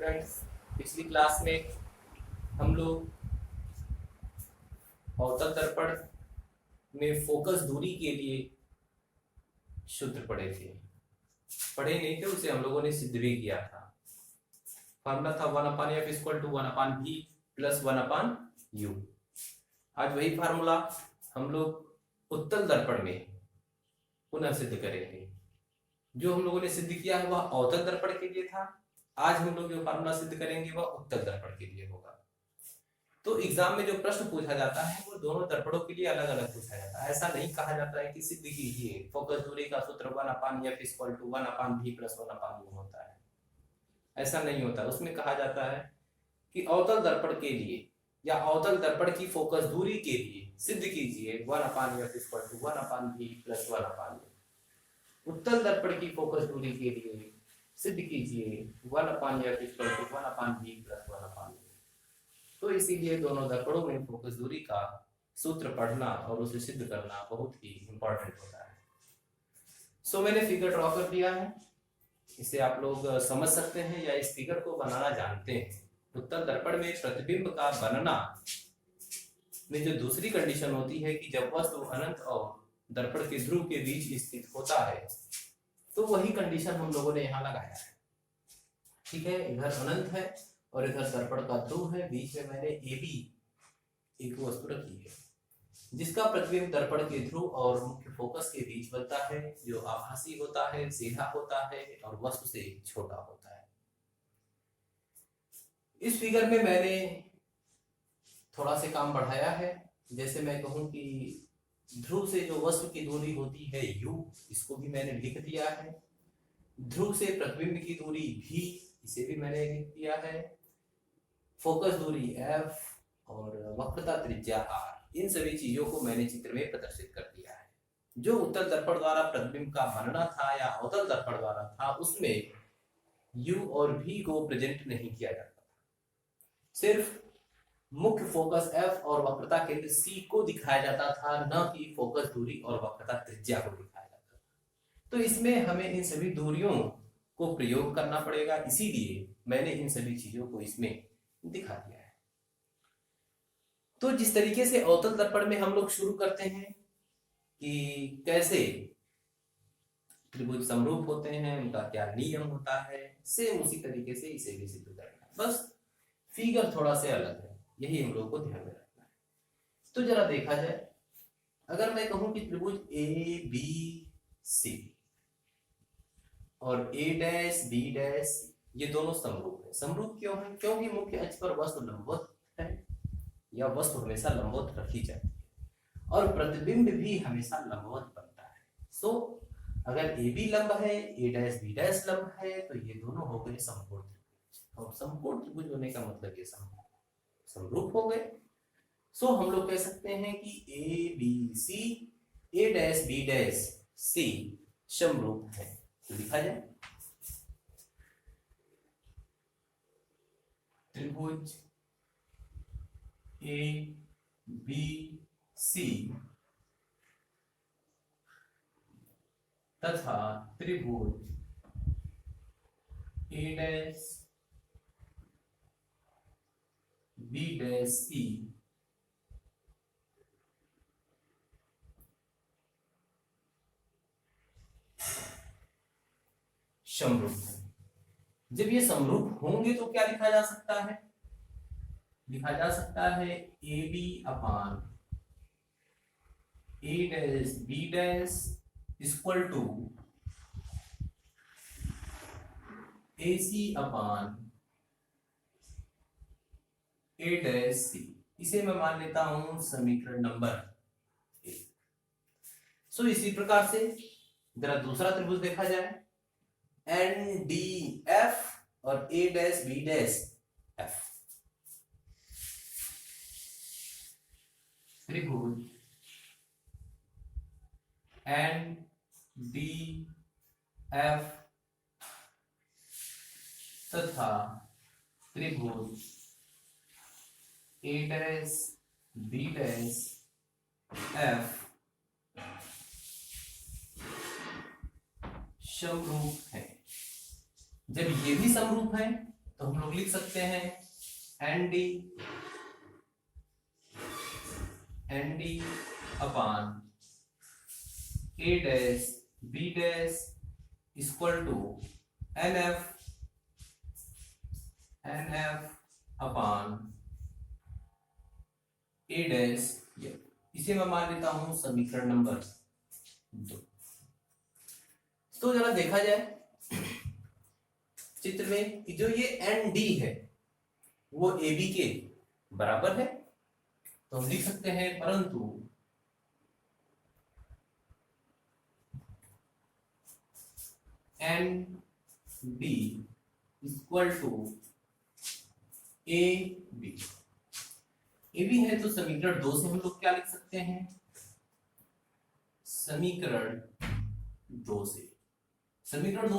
Friends, पिछली class में हम लोग अवतल दर्पण में फोकस दूरी के लिए सूत्र पढ़े नहीं थे, उसे हम लोगों ने सिद्ध भी किया था। फॉर्मूला था 1/f equal to 1/v plus 1/u। आज वही फार्मूला हम लोग उत्तल दर्पण में पुनः सिद्ध करेंगे। जो हम लोगों ने सिद्ध किया है वह अवतल दर्पण के लिए था। आज हम लोग जो फार्मूला सिद्ध करेंगे वह उत्तल दर्पण के लिए होगा। तो एग्जाम में जो प्रश्न पूछा जाता है वो दोनों दर्पणों के लिए अलग अलग पूछा जाता है। ऐसा नहीं कहा जाता है कि सिद्ध कीजिए फोकस दूरी का सूत्र 1/f equal to 1/v plus 1/u होता है। ऐसा नहीं होता। उसमें कहा जाता है कि अवतल दर्पण के लिए या अवतल दर्पण की फोकस दूरी के लिए सिद्ध कीजिए 1/f equal to 1/v plus 1/u। उत्तल दर्पण की फोकस दूरी के लिए सिद्ध कीजिए 1/f equal to 1/v plus 1/u। तो इसीलिए दोनों दर्पणों में फोकस दूरी का सूत्र पढ़ना और उसे सिद्ध करना बहुत ही इंपॉर्टेंट होता है। सो मैंने फिगर ड्रॉ कर दिया है, इसे आप लोग समझ सकते हैं या इस फिगर को बनाना जानते हैं। उत्तल दर्पण में प्रतिबिंब का बनना में जो दूसरी कंडीशन होती है कि जब वस्तु अनंत और दर्पण के ध्रुव के बीच स्थित होता है, तो वही कंडीशन हम लोगों ने यहाँ लगाया है। ठीक है, इधर अनंत है और इधर दर्पण का ध्रुव है, बीच में मैंने ए बी एक वस्तु रखी है जिसका प्रतिबिंब दर्पण के ध्रुव और मुख्य फोकस के बीच बनता है, जो आभासी होता है, सीधा होता है और वस्तु से छोटा होता है। इस फिगर में मैंने थोड़ा से काम बढ़ाया है। जैसे मैं कहूं कि ध्रुव से जो वस्तु की दूरी होती है u, इसको भी मैंने लिख दिया है। ध्रुव से प्रतिबिंब की दूरी v, इसे भी मैंने लिख दिया है। फोकस दूरी f और वक्रता त्रिज्या r, इन सभी चीजों को मैंने चित्र में प्रदर्शित कर दिया है। जो उत्तल दर्पण द्वारा प्रतिबिंब का बनना था या अवतल दर्पण द्वारा था, उसमें u और v को प्रेजेंट नहीं किया जाता था। सिर्फ मुख्य फोकस f और वक्रता केंद्र c को दिखाया जाता था, न कि फोकस दूरी और वक्रता त्रिज्या को दिखाया जाता था। तो इसमें हमें इन सभी दूरियों को प्रयोग करना पड़ेगा, इसीलिए मैंने इन सभी चीजों को इसमें दिखा दिया है। तो जिस तरीके से अवतल दर्पण में हम लोग शुरू करते हैं कि कैसे त्रिभुज समरूप होते हैं, उनका क्या नियम होता है, सेम उसी तरीके से इसे भी सिद्ध करना है। बस फिगर थोड़ा से अलग है, यही हम लोग को ध्यान में रखना है। तो जरा देखा जाए, अगर मैं कहूं कि त्रिभुज ए बी सी और ए डैश बी डैश ये दोनों समरूप है। समरूप क्यों है? क्योंकि मुख्य अक्ष पर वस्तु लंबवत है या वस्तु हमेशा लंबवत रखी जाती है और प्रतिबिंब भी हमेशा लंबवत बनता है। सो अगर ए बी लंब है, ए डैश बी डैश लंब है, तो ये दोनों हो गए समकोण त्रिभुज। और समकोण त्रिभुज होने का मतलब ये समरूप हो गए। सो हम लोग कह सकते हैं कि A B C, A dash B dash C समरूप है। तो लिखा जाए त्रिभुज ए बी सी तथा त्रिभुज ए डैश बी डैश सी समरूप है। जब ये समरूप होंगे तो क्या लिखा जा सकता है? लिखा जा सकता है A B upon A dash B dash equal to A C upon A dash C. इसे मैं मान लेता हूं समीकरण नंबर 1। सो इसी प्रकार से जरा दूसरा त्रिभुज देखा जाए, एन डी एफ और ए डैश बी डैश एफ। त्रिभुज एन डी एफ तथा त्रिभुज ए डैश बी डैश एफ समरूप है। जब ये भी समरूप है तो हम लोग लिख सकते हैं N D upon A dash B dash equal to N F upon A dash, इसे मैं मान लेता हूं समीकरण नंबर 2। तो जरा देखा जाए चित्र में कि जो ये एन डी है वो ए बी के बराबर है, तो हम लिख सकते हैं परंतु N D equal to A B. A B है तो समीकरण 2 से हम लोग क्या लिख सकते हैं, समीकरण 2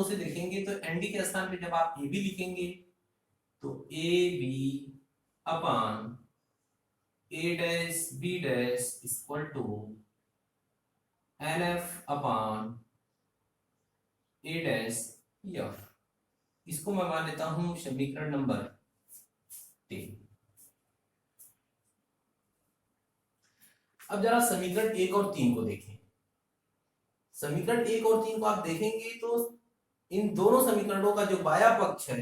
से देखेंगे तो एन डी के स्थान पे जब आप ए बी लिखेंगे तो A B upon A dash B dash equal to N F upon A dash F. इसको मैं मान लेता हूं समीकरण नंबर 3। अब जरा समीकरण 1 और 3 को देखें। समीकरण 1 और 3 को आप देखेंगे तो इन दोनों समीकरणों का जो बाया पक्ष है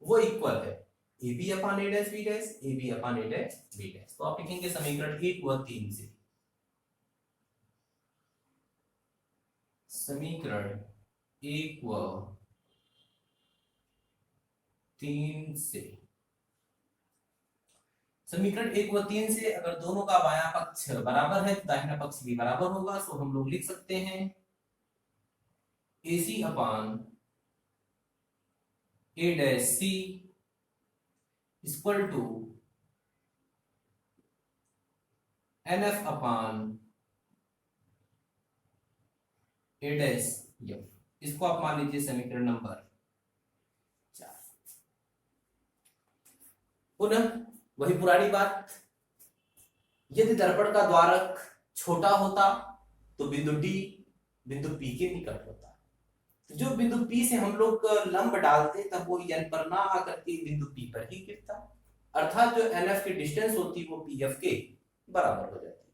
वो इक्वल है, A B upon A dash B dash, A B upon A dash B dash. तो आप लिखेंगे समीकरण 1 व 3 से, समीकरण 1 व 3 से, समीकरण 1 व 3 से अगर दोनों का बायां पक्ष बराबर है तो दाहिना पक्ष भी बराबर होगा। तो हम लोग लिख सकते हैं A C upon A dash C equal to N F upon A dash F. इसको आप मान लीजिए समीकरण नंबर 4। पुनः वही पुरानी बात, यदि दर्पण का द्वारक छोटा होता तो बिंदु डी बिंदु पी के निकट होता, तो जो बिंदु पी से हम लोग लंब डालते तब वो एन पर ना आकर के बिंदु पी पर ही गिरता, अर्थात जो एन एफ की डिस्टेंस होती वो पी एफ के बराबर हो जाती।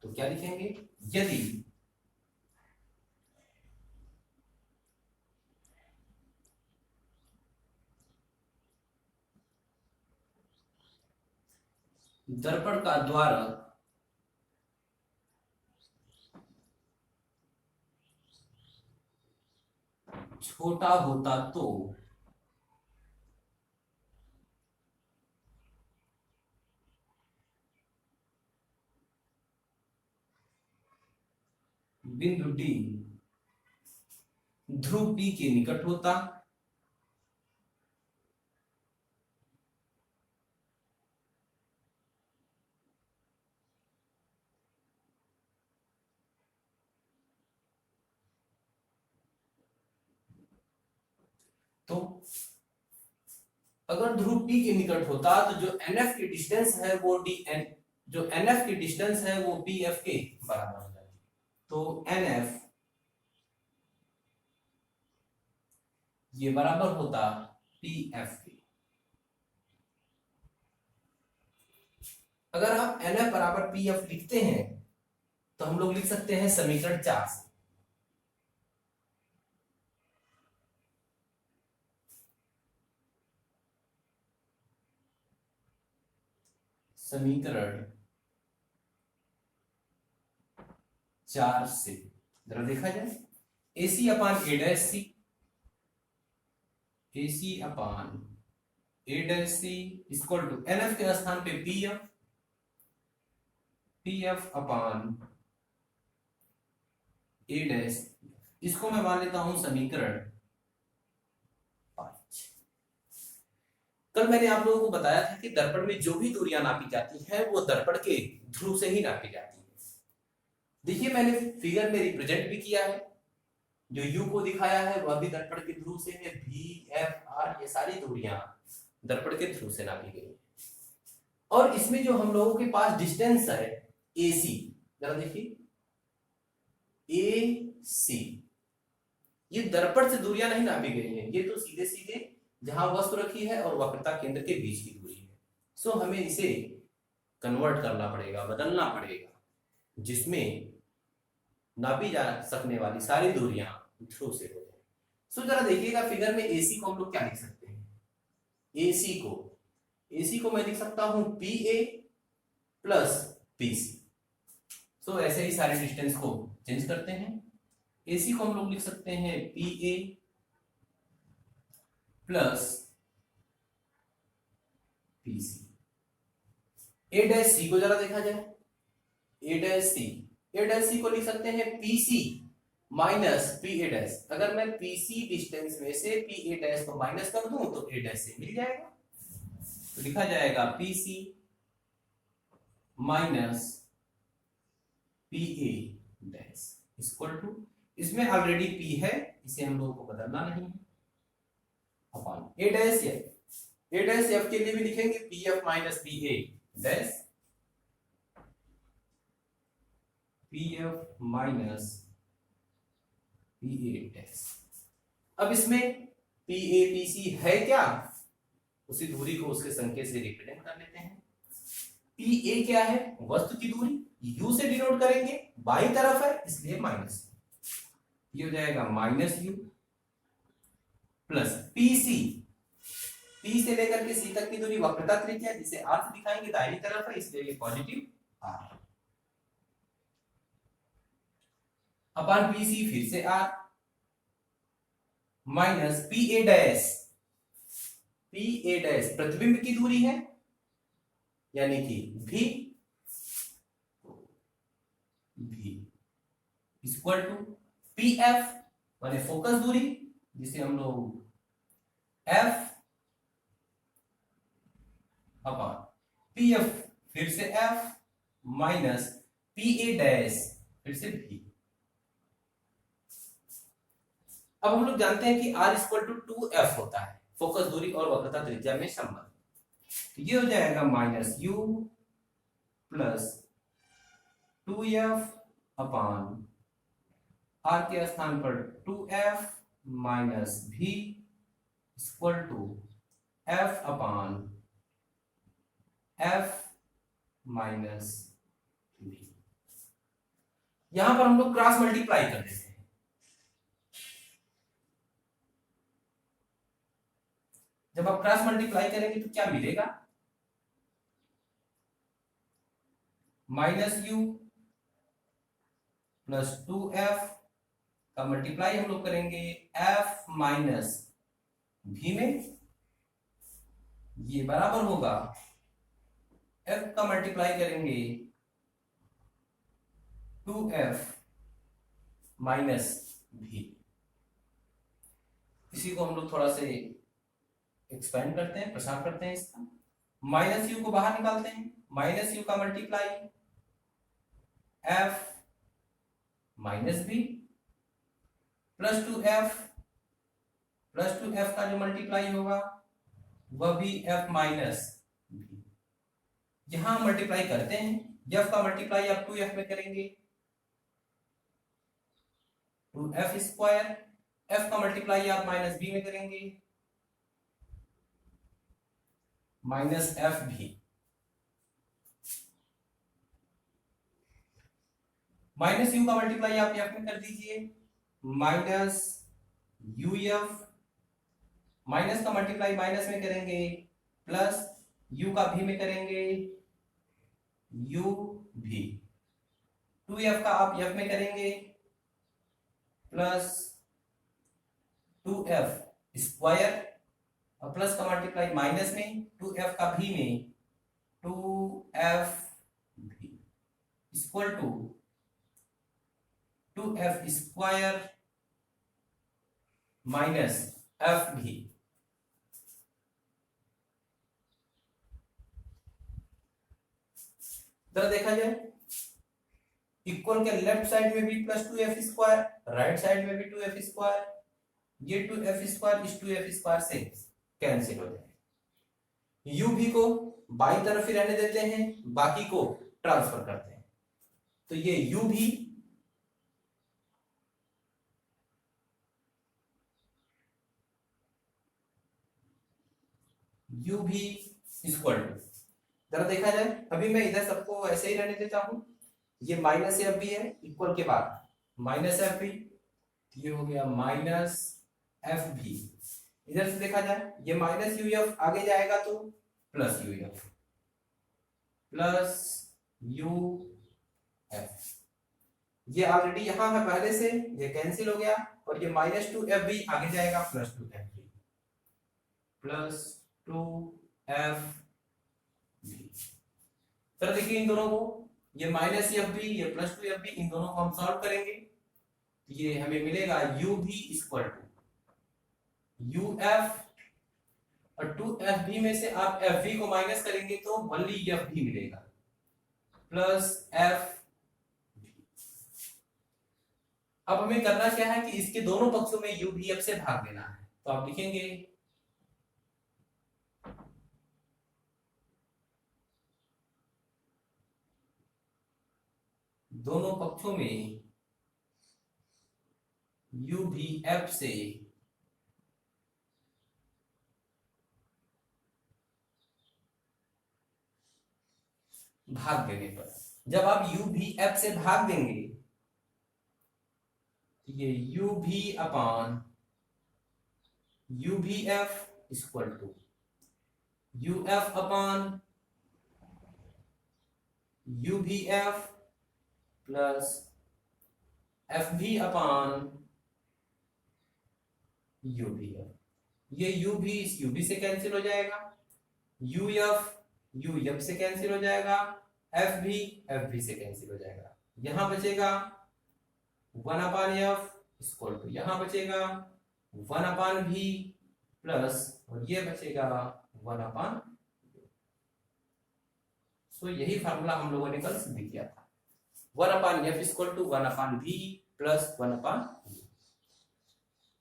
तो क्या लिखेंगे, यदि दर्पण का द्वारक छोटा होता तो बिंदु डी ध्रुव पी के निकट होता, तो अगर ध्रुव पी के निकट होता तो जो एनएफ की डिस्टेंस है वो डी एन, जो एनएफ की डिस्टेंस है वो पी एफ के बराबर हो जाती। तो एनएफ ये बराबर होता पी एफ के। अगर आप एनएफ बराबर पी एफ लिखते हैं तो हम लोग लिख सकते हैं समीकरण 4 से, समीकरण 4 से जरा देखा जाए, AC upon A dash C, AC upon A dash C equal to NF के स्थान पे पीएफ अपान ए डैश। इसको मैं मान लेता हूं समीकरण 5। कल मैंने आप लोगों को बताया था कि दर्पण में जो भी दूरियां नापी जाती हैं वो दर्पण के ध्रुव से ही नापी जाती है। देखिए मैंने फिगर में रिप्रेजेंट भी किया है, जो यू को दिखाया है वह भी दर्पण के ध्रुव से है, भी एफ आर ये सारी दूरियां दर्पण के ध्रुव से नापी गई है। और इसमें जो हम लोगों के पास डिस्टेंस है AC, जरा देखिए AC, ये दर्पण से दूरियां नहीं नापी गई हैं, ये तो सीधे सीधे जहां वस्तु रखी है और वक्रता केंद्र के बीच की दूरी है। सो हमें इसे कन्वर्ट करना पड़ेगा, बदलना पड़ेगा, जिसमें नापी जा सकने वाली सारी दूरियां थ्रू से हो जाए। सो जरा देखिएगा फिगर में एसी को हम लोग क्या लिख सकते हैं। एसी को मैं लिख सकता हूं P A plus P C. So ऐसे ही सारे डिस्टेंस को चेंज करते हैं। एसी को हम लोग लिख सकते हैं P A plus P C. A dash C को जरा देखा जाए। ए डैश सी को लिख सकते हैं P C minus P A dash. अगर मैं पी सी डिस्टेंस में से पी ए डैश को माइनस कर दूं तो ए डैश से मिल जाएगा। तो लिखा जाएगा P C minus P A dash equal to, इसमें ऑलरेडी पी है, इसे हम लोगों को बदलना नहीं है, upon A dash F. A dash F के लिए भी लिखेंगे P F minus P A dash, P F minus P A dash. अब इसमें पी ए पी सी है क्या, उसी दूरी को उसके संकेत से रिप्रेजेंट कर लेते हैं। पी ए क्या है, वस्तु की दूरी, यू से डिनोट करेंगे, बाई तरफ है इसलिए माइनस, ये हो जाएगा minus U plus P C, P से लेकर के सी तक की दूरी वक्रता त्रिज्या जिसे आर से दिखाएंगे दाहिनी तरफ है इसलिए ये positive R, upon P C फिर से R minus P A dash, P A dash प्रतिबिंब की दूरी है यानी कि भी इक्वल टू पी एफ माने फोकस दूरी जिसे हम लोग एफ अपॉन पी एफ फिर से F minus P A dash फिर से भी। अब हम लोग जानते हैं कि r इक्वल टू 2f होता है, फोकस दूरी और वक्रता त्रिज्या में संबंध। तो ये हो जाएगा minus U plus 2f upon r के स्थान पर 2f minus v equal to f अपॉन f माइनस v। यहां पर हम लोग क्रॉस मल्टीप्लाई कर देते हैं। जब आप क्रॉस मल्टीप्लाई करेंगे तो क्या मिलेगा, माइनस यू प्लस 2f का मल्टीप्लाई हम लोग करेंगे f माइनस v में, ये बराबर होगा f का मल्टीप्लाई करेंगे 2f माइनस v। इसी को हम लोग थोड़ा से एक्सपेंड करते हैं, प्रसार करते हैं इसका। माइनस यू को बाहर निकालते हैं, माइनस यू का multiply f minus v plus 2f का जो मल्टीप्लाई होगा वह भी f माइनस v। यहां मल्टीप्लाई करते हैं, f का मल्टीप्लाई आप 2f में करेंगे 2f स्क्वायर, f का मल्टीप्लाई आप माइनस v में करेंगे माइनस एफ भी, माइनस यू का मल्टीप्लाई आप एफ में कर दीजिए माइनस यू एफ, माइनस का मल्टीप्लाई माइनस में करेंगे प्लस यू का भी में करेंगे यू भी, 2f का आप एफ में करेंगे प्लस 2f स्क्वायर और प्लस का मल्टीप्लाई माइनस में 2f का भी में 2f भी equal to 2f square minus f भी। जरा देखा जाए, इक्वल के लेफ्ट साइड में भी plus 2f square, right side में भी 2f स्क्वायर, ये 2f स्क्वायर इस 2f स्क्वायर से कैंसिल हो जाए। यू भी को बाई तरफ ही रहने देते हैं, बाकी को ट्रांसफर करते हैं, तो ये यू भी यू भी इक्वल टू, जरा देखा जाए, अभी मैं इधर सबको ऐसे ही रहने देता हूं, ये माइनस एफ भी है इक्वल के बाद माइनस एफ भी, ये हो गया माइनस एफ भी। इधर से देखा जाए ये माइनस यू एफ आगे जाएगा तो plus U F, plus U F, ये ऑलरेडी यहां है पहले से, ये कैंसिल हो गया, और ये माइनस टू एफ भी आगे जाएगा प्लस टू एफ भी, प्लस टू एफ भी। फिर देखिए इन दोनों को, ये माइनस एफ भी ये प्लस टू एफ भी, इन दोनों को हम सॉल्व करेंगे, ये हमें मिलेगा यू भी इक्वल टू यू एफ, और टू एफ भी में से आप एफ भी को माइनस करेंगे तो ओनली एफ भी मिलेगा, प्लस एफ। अब हमें करना क्या है कि इसके दोनों पक्षों में यू भी एफ से भाग देना है, तो आप लिखेंगे दोनों पक्षों में यू भी एफ से भाग देने पर, जब आप यू भी एफ से भाग देंगे तो ये U V upon U V F equal to U F upon U V F plus F V upon U V F, ये यू भी इस यू भी से कैंसिल हो जाएगा, यू एफ से कैंसिल हो जाएगा, एफ भी से कैंसिल हो जाएगा, यहां बचेगा one upon F equal to, यहां बचेगा वन अपान भी प्लस, और ये बचेगा वन अपान। सो यही फार्मूला हम लोगों ने कल सिद्ध किया था, one upon F equal to one upon V plus one upon.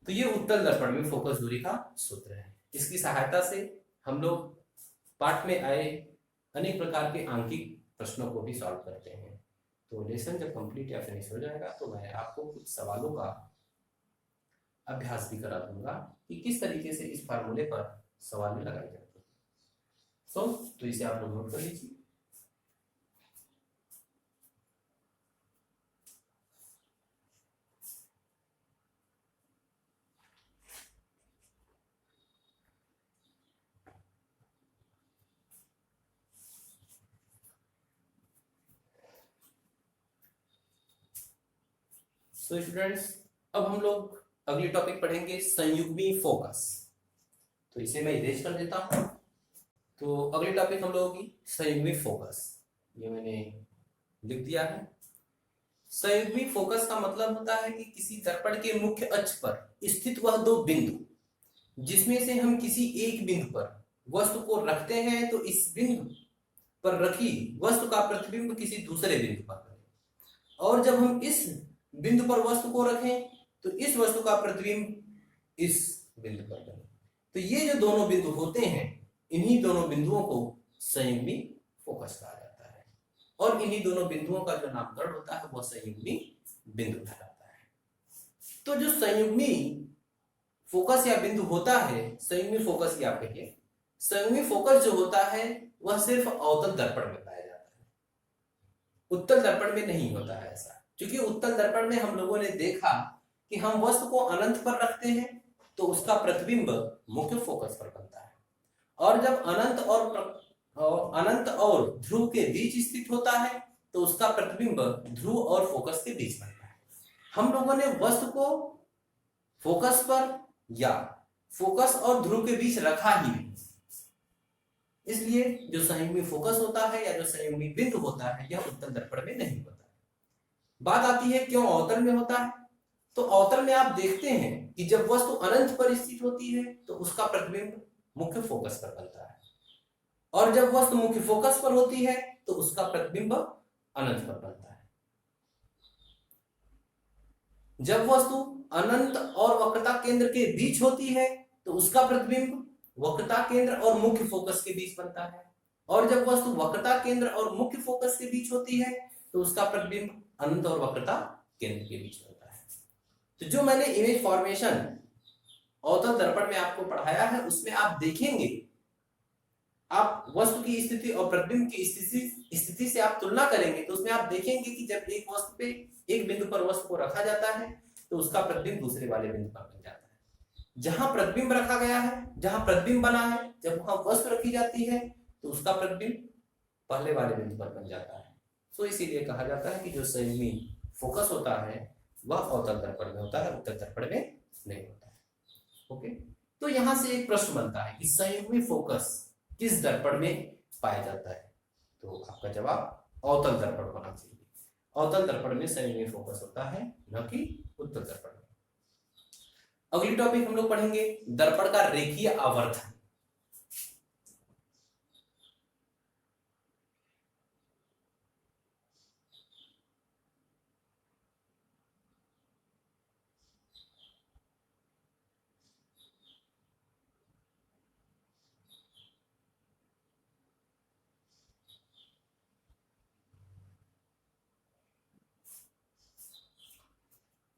तो ये उत्तल दर्पण में फोकस दूरी का सूत्र है, इसकी सहायता से हम लोग पाठ में आए अनेक प्रकार के आंकिक प्रश्नों को भी सॉल्व करते हैं। तो लेसन जब कंप्लीट या फिनिश हो जाएगा तो मैं आपको कुछ सवालों का अभ्यास भी करा दूंगा कि किस तरीके से इस फार्मूले पर सवाल में लगाए जाते हैं। तो इसे आप लोग नोट कर लीजिए। तो स्टूडेंट्स अब हम लोग अगली टॉपिक पढ़ेंगे संयुग्मी फोकस, तो इसे मैं इरेज कर देता हूं। तो अगली टॉपिक हम लोगों की संयुग्मी फोकस, ये मैंने लिख दिया है। संयुग्मी फोकस का मतलब होता है कि किसी दर्पण के मुख्य अक्ष पर स्थित वह दो बिंदु जिसमें से हम किसी एक बिंदु पर वस्तु को रखते हैं, तो इस बिंदु पर रखी वस्तु का प्रतिबिंब किसी दूसरे बिंदु पर करें, और जब हम इस बिंदु पर वस्तु को रखें तो इस वस्तु का प्रतिबिंब इस बिंदु पर करें। तो ये जो दोनों बिंदु होते हैं, इन्हीं दोनों बिंदुओं को संयुग्मी फोकस कहा जाता है, और इन्हीं दोनों बिंदुओं का जो नामकरण होता है वह संयुग्मी बिंदु कहलाता है। तो जो संयुग्मी फोकस या बिंदु होता है, संयुग्मी फोकस या आप कहिए, संयुग्मी फोकस जो होता है वह सिर्फ अवतल दर्पण में पाया जाता है, उत्तल दर्पण में नहीं होता है ऐसा। क्योंकि उत्तल दर्पण में हम लोगों ने देखा कि हम वस्तु को अनंत पर रखते हैं तो उसका प्रतिबिंब मुख्य फोकस पर बनता है, और जब अनंत और ध्रुव के बीच स्थित होता है तो उसका प्रतिबिंब ध्रुव और फोकस के बीच बनता है। हम लोगों ने वस्तु को फोकस पर या फोकस और ध्रुव के बीच रखा ही नहीं, इसलिए जो संयुग्मी फोकस होता है या जो संयुग्मी बिंदु होता है यह उत्तल दर्पण में नहीं होता। बात आती है क्यों अवतल में होता है। तो अवतल में आप देखते हैं कि जब वस्तु अनंत पर स्थित होती है तो उसका प्रतिबिंब मुख्य फोकस पर बनता है, और जब वस्तु मुख्य फोकस पर होती है तो उसका प्रतिबिंब अनंत पर बनता है। जब वस्तु अनंत और वक्रता केंद्र के बीच होती है तो उसका प्रतिबिंब वक्रता केंद्र और मुख्य फोकस के बीच बनता है, और जब वस्तु वक्रता केंद्र और मुख्य फोकस के बीच होती है तो उसका प्रतिबिंब अनंत और वक्रता केंद्र के बीच बनता है। तो जो मैंने इमेज फॉर्मेशन अवतल दर्पण में आपको पढ़ाया है उसमें आप देखेंगे आप वस्तु की स्थिति और प्रतिबिंब की स्थिति से आप तुलना करेंगे तो उसमें आप देखेंगे कि जब एक वस्तु पे एक बिंदु पर वस्तु को रखा जाता है तो उसका प्रतिबिंब दूसरे वाले बिंदु पर बन जाता है। जहां प्रतिबिंब रखा गया है, जहां प्रतिबिंब बना है, जब वहां वस्तु रखी जाती है तो उसका प्रतिबिंब पहले वाले बिंदु पर बन जाता है। तो इसीलिए कहा जाता है कि जो संयुग्मी फोकस होता है वह अवतल दर्पण में होता है, उत्तल दर्पण में नहीं होता है। ओके, तो यहां से एक प्रश्न बनता है कि संयुग्मी फोकस किस दर्पण में पाया जाता है? तो आपका जवाब अवतल दर्पण होना चाहिए। अवतल दर्पण में संयुग्मी फोकस होता है, न कि उत्तल दर्पण में। अगली टॉपिक हम लोग पढ़ेंगे दर्पण का रेखीय आवर्धन।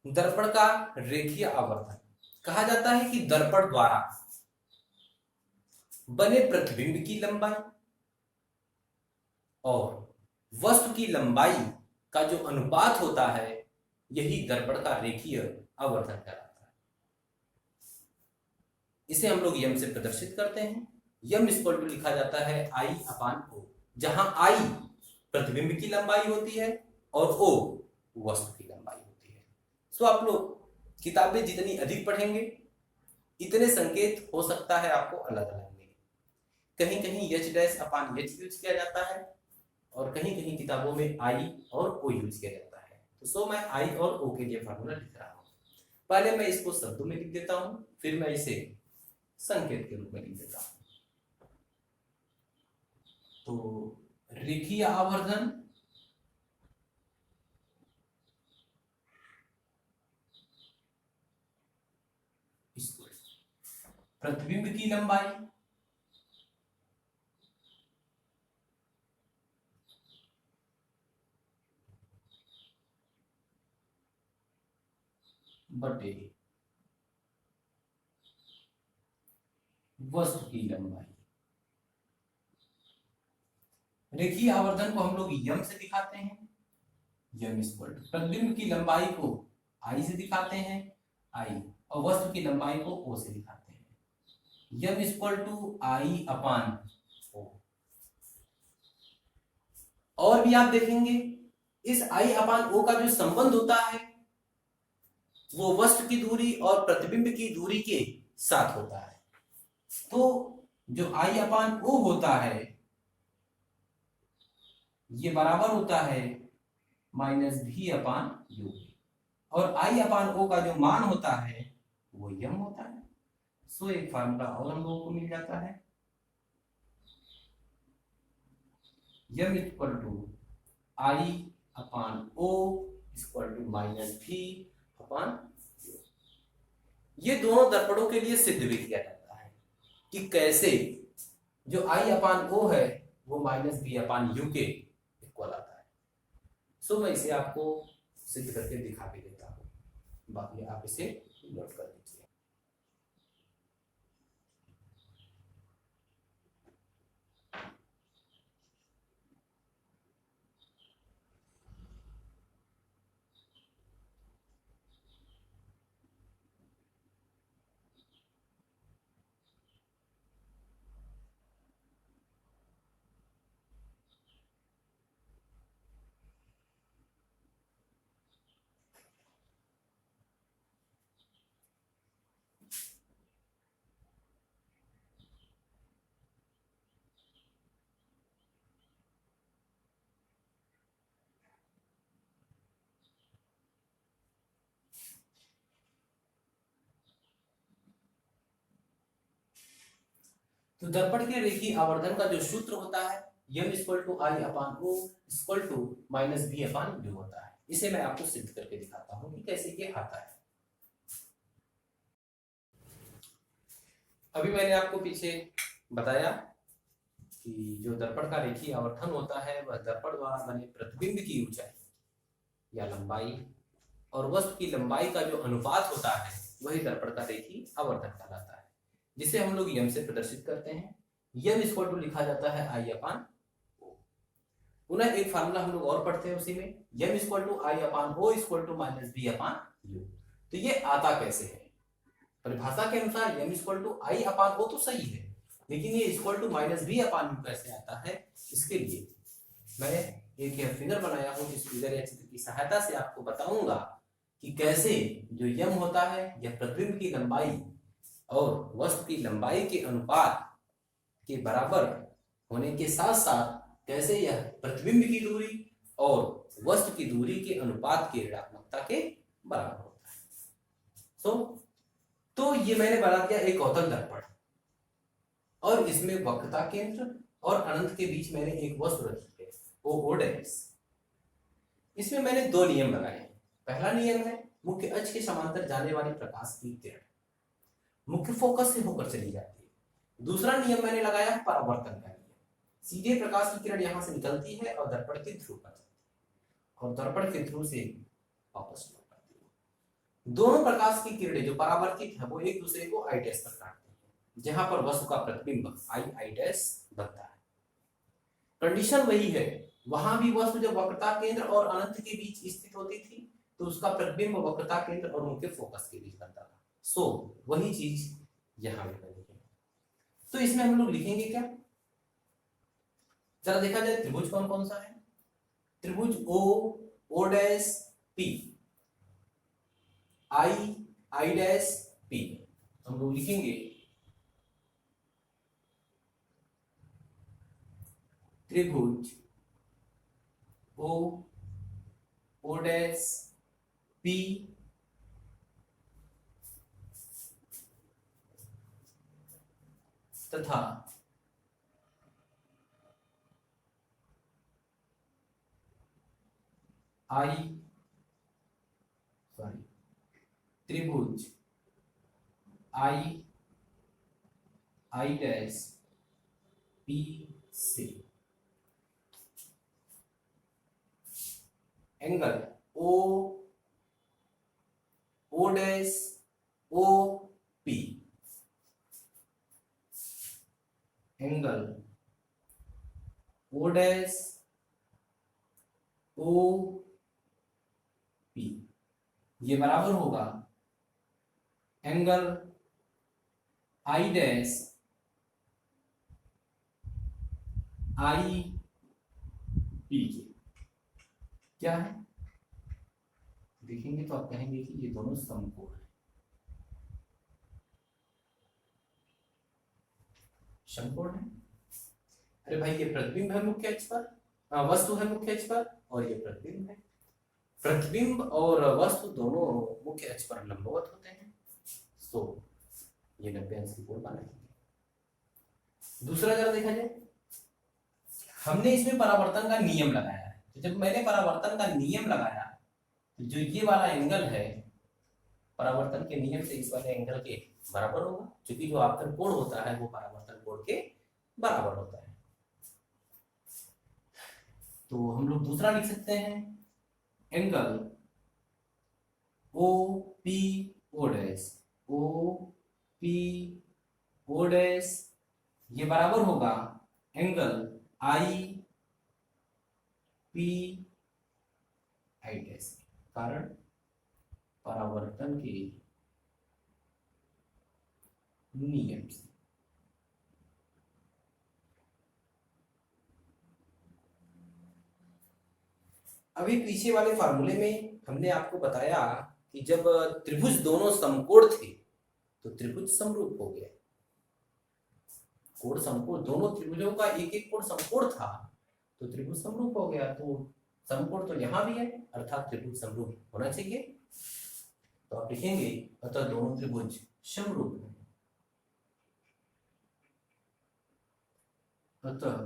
दर्पण का रेखीय आवर्धन कहा जाता है कि दर्पण द्वारा बने प्रतिबिंब की लंबाई और वस्तु की लंबाई का जो अनुपात होता है यही दर्पण का रेखीय आवर्धन कहलाता है। इसे हम लोग यम से प्रदर्शित करते हैं। यम इक्वल टू लिखा जाता है आई अपान ओ, जहां आई प्रतिबिंब की लंबाई होती है और ओ वस्तु की लंबाई होती है। सो आप लोग किताबें जितनी अधिक पढ़ेंगे इतने संकेत हो सकता है आपको अलग अलग मिले। कहीं कहीं एच डैश अपान एच यूज किया जाता है और कहीं कहीं किताबों में आई और ओ यूज किया जाता है। तो सो मैं आई और ओ के लिए फार्मूला लिख रहा हूं। पहले मैं इसको शब्दों में लिख देता हूं, फिर मैं इसे संकेत के रूप में लिख देता हूं। तो रेखीय आवर्धन प्रतिबिंब की लंबाई बटे वस्तु की लंबाई। रेखीय आवर्धन को हम लोग यम से दिखाते हैं, यम इक्वल टू प्रतिबिंब की लंबाई को आई से दिखाते हैं, आई, और वस्तु की लंबाई को ओ से दिखाते हैं, M equal to I upon ओ। और भी आप देखेंगे इस आई अपान ओ का जो संबंध होता है वो वस्तु की दूरी और प्रतिबिंब की दूरी के साथ होता है। तो जो आई अपान ओ होता है ये बराबर होता है माइनस भी अपान यू, और आई अपान ओ का जो मान होता है वो यम होता है। सो एक फार्मूला और हम लोगों को मिल जाता है, M equal to I upon O equal to minus V upon you. ये दोनों दर्पणों के लिए सिद्ध भी किया जाता है कि कैसे जो आई अपान ओ है वो माइनस बी अपान यू के इक्वल आता है। सो मैं इसे आपको सिद्ध करके दिखा भी देता हूं, बाकी आप इसे नोट कर लीजिए। तो दर्पण के रेखीय आवर्धन का जो सूत्र होता है M equal to I upon O equal to minus B upon U होता है। इसे मैं आपको सिद्ध करके दिखाता हूं कि कैसे ये आता है। अभी मैंने आपको पीछे बताया कि जो दर्पण का रेखीय आवर्धन होता है वह दर्पण द्वारा बने प्रतिबिंब की ऊंचाई या लंबाई और वस्तु की लंबाई का जो अनुपात होता है वही दर्पण का रेखीय आवर्धन कहलाता है, जिसे हम लोग यम से प्रदर्शित करते हैं। यम इक्वल टू लिखा जाता है आई अपान ओ। पुनः एक फार्मूला हम लोग और पढ़ते हैं उसी में, M equal to I upon O equal to minus B upon U. तो ये आता कैसे है? परिभाषा के अनुसार यम इक्वल टू आई अपान ओ तो सही है, लेकिन ये equal to minus B upon U कैसे आता है? इसके लिए मैं एक यह फिगर बनाया हूं, इस फिगर या चित्र की सहायता से आपको बताऊंगा कि कैसे जो यम होता है यह प्रतिबिंब की लंबाई और वस्तु की लंबाई के अनुपात के बराबर होने के साथ साथ कैसे यह प्रतिबिंब की दूरी और वस्तु की दूरी के अनुपात की ऋणात्मकता के बराबर होता है। तो ये मैंने बना दिया एक अवतल दर्पण, और इसमें वक्रता केंद्र और अनंत के बीच मैंने एक वस्तु रखी है ओ डैश। इसमें मैंने दो नियम लगाए हैं। पहला नियम है मुख्य अक्ष के समांतर जाने वाली प्रकाश की किरण मुख्य फोकस से होकर चली जाती है। दूसरा नियम मैंने लगाया है परावर्तन का नियम, सीधे प्रकाश की किरण यहां से निकलती है और दर्पण के ध्रुव पर जाती है और दर्पण के ध्रुव से वापस लौट आती है। दोनों प्रकाश की किरणें जो परावर्तित है वो एक दूसरे को आई डैश पर काटती है, जहां पर वस्तु का प्रतिबिंब आई डैश बनता है। कंडीशन वही है, वहां भी वस्तु जब वक्रता केंद्र और अनंत के बीच स्थित होती थी तो उसका प्रतिबिंब वक्रता केंद्र और मुख्य फोकस के बीच बनता था। वही चीज यहां भी बनेगी। तो इसमें हम लोग लिखेंगे क्या, जरा देखा जाए त्रिभुज कौन कौन सा है। त्रिभुज O dash P, I dash P. हम लोग लिखेंगे त्रिभुज ओ डैश पी तथा त्रिभुज आई डैश पी से angle O dash O P, angle O dash O P ये बराबर होगा angle I dash I P के। क्या है देखेंगे तो आप कहेंगे कि ये दोनों समकोण है। समकोण है, अरे भाई ये प्रतिबिंब है मुख्य अक्ष पर, वस्तु है मुख्य अक्ष पर और ये प्रतिबिंब है। प्रतिबिंब और वस्तु दोनों मुख्य अक्ष पर लंबवत होते हैं, तो ये 90 अंश की कोण बनाएंगे। दूसरा जरा देखा जाए, हमने इसमें परावर्तन का नियम लगाया है। तो जब मैंने परावर्तन का नियम लगाया तो जो ये वाला एंगल है परावर्तन के नियम से इस वाले एंगल के बराबर होगा, क्योंकि जो आपतन कोण होता है वो परावर्तन कोण के बराबर होता है। तो हम लोग दूसरा लिख सकते हैं angle O P O dash ये बराबर होगा angle I P I dash, कारण परावर्तन के नियम से। अभी पीछे वाले फार्मूले में हमने आपको बताया कि जब त्रिभुज दोनों समकोण थे तो त्रिभुज समरूप हो गया। कोण समकोण, दोनों त्रिभुजों का एक एक कोण समकोण था तो त्रिभुज समरूप हो गया। तो समकोण तो यहां भी है, अर्थात त्रिभुज समरूप होना चाहिए। तो आप लिखेंगे अतः दोनों त्रिभुज समरूप है। अतः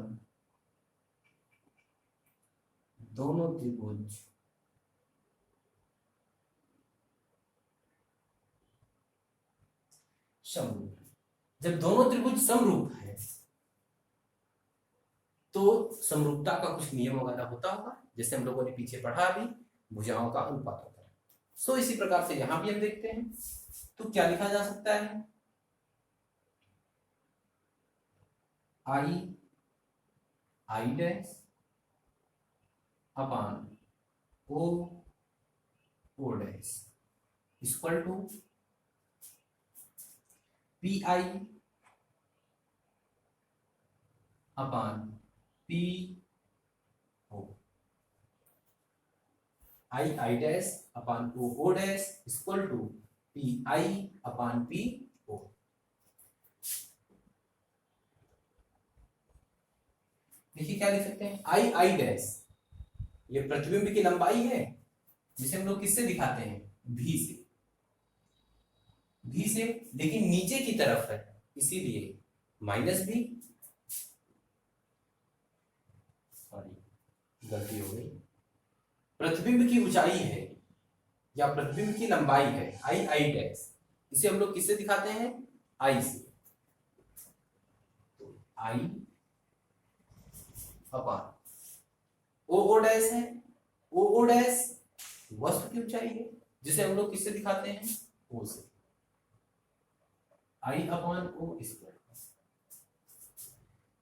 दोनों त्रिभुज समरूप है। जब दोनों त्रिभुज समरूप है तो समरूपता का कुछ नियम वगैरह होता होगा, जैसे हम लोगों ने पीछे पढ़ा भी, भुजाओं का अनुपात होता है। इसी प्रकार से यहां भी हम देखते हैं। तो क्या लिखा जा सकता है, I dash upon O dash equal to P I upon P O, I dash upon O dash equal to P I upon P O. देखिए क्या लिख सकते हैं, आई डैश ये प्रतिबिंब की लंबाई है जिसे हम लोग किससे दिखाते हैं, भी से, भी से, लेकिन नीचे की तरफ है इसीलिए माइनस भी, सॉरी गलती हो गई, प्रतिबिंब की ऊंचाई है या प्रतिबिंब की लंबाई है आई डैश, इसे हम लोग किससे दिखाते हैं, आई से, तो आई अपॉन ओ डैश है, ओ डैश वस्तु की ऊंचाई है जिसे हम लोग किससे दिखाते हैं, ओ से, आई अपॉन ओ स्क्वायर।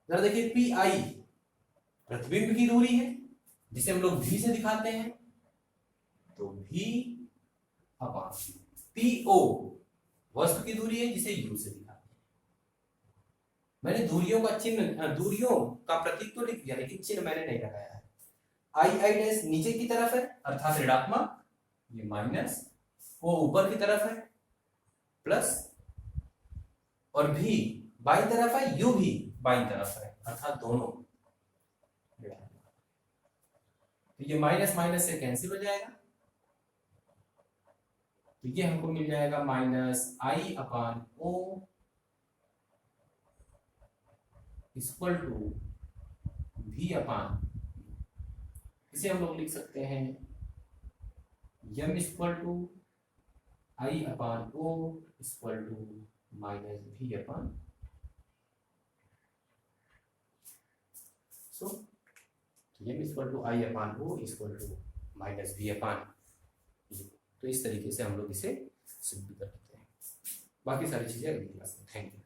जरा देखिए पी आई प्रतिबिंब की दूरी है जिसे हम लोग भी से दिखाते हैं, तो भी अपॉन पी ओ वस्तु की दूरी है जिसे यू से दिखाते हैं। मैंने दूरियों का चिन्ह, दूरियों का प्रतीक तो लिख दिया लेकिन चिन्ह मैंने नहीं लगाया है। आई डैश नीचे की तरफ है अर्थात ऋणात्मक, ये माइनस, ओ ऊपर की तरफ है प्लस, और भी बाईं तरफ है, यू भी बाईं तरफ है अर्थात दोनों। तो ये माइनस माइनस से कैंसिल हो जाएगा, तो ये हमको मिल जाएगा minus I upon O equal to V upon, इसे हम लोग लिख सकते हैं M equal to I upon O equal to minus V upon, so M equal to I upon O equal to minus V upon. तो इस तरीके से हम लोग इसे सिद्ध करते हैं। बाकी सारी चीजें अगली क्लास में। Thank you.